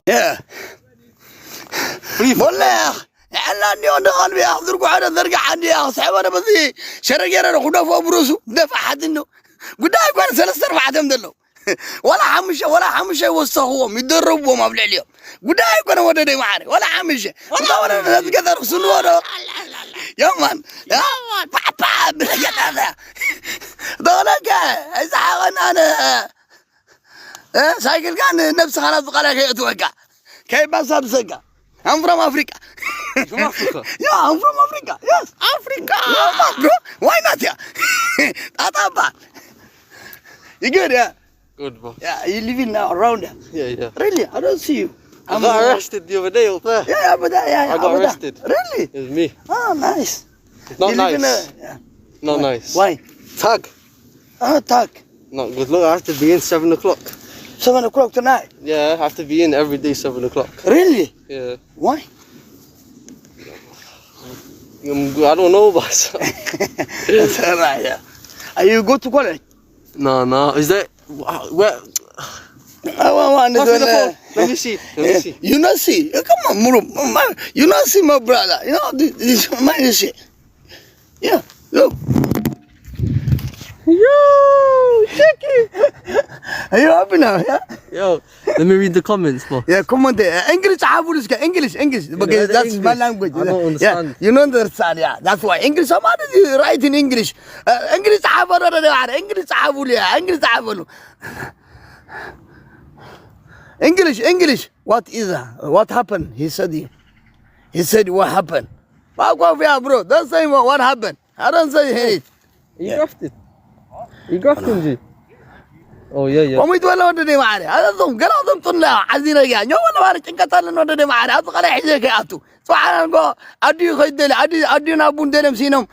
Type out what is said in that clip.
يا والله انا اني انا قلبي احضر على ذرقع عندي يا صاحب انا بذي شرقير انا خدا فوق بروسو دفع حد انه قد يكون ثلاث اربع عدم دلو ولا حمشه وسخو مدرب وما بلع اليوم قد يكون وددي معنا ولا حمشه ولا نتقدر سنوره يا مان يا بابا هذا دولك اذا انا سايكل كان نفس خلاص قال لك اتوقع كيف بس ابسقه I'm from Africa. From Africa? Yeah, I'm from Africa. Yes. Africa! Yeah, bro. Why not, yeah? That's you good, yeah? Good, bro. Yeah, you living now around here? Yeah. Really? I don't see you. I got arrested the other day up there. Yeah, but yeah. I got arrested. Really? It was me. Oh, nice. It's not you nice. Yeah. Not nice. Why? Tag. Oh, talk. Not good. Look, I have to be in 7 o'clock. 7 o'clock tonight? Yeah, I have to be in every day 7 o'clock. Really? Yeah. Why? I don't know about that. That's all right, yeah. Are you go to college? No. Is that... Where... I want to Pass me the phone. Let me see. You not see? Come on, Muru. You not see my brother. You know, this man shit. Yeah, look. Yo, check it. Are you happy now? Yeah. Yo, let me read the comments, bro. Yeah, come on there. English, English. Because that's my language. I don't understand. Yeah, you don't understand. Yeah, that's why English. How do you write in English? English, English. What is that? What happened? He said what happened? Fuck off, yeah, bro. Don't say what happened. I don't say it. You grafted. You grafted, G. Oh, yeah. قوم يتولى ودني معنا هذا ضم قالوا ضم طلع عزينا يا نيو ولا بارك إنك طلع ودني معنا أتوقع لا يحزك يا أتو سبحان الله أدي خيدل أدي نابون دلهم سينهم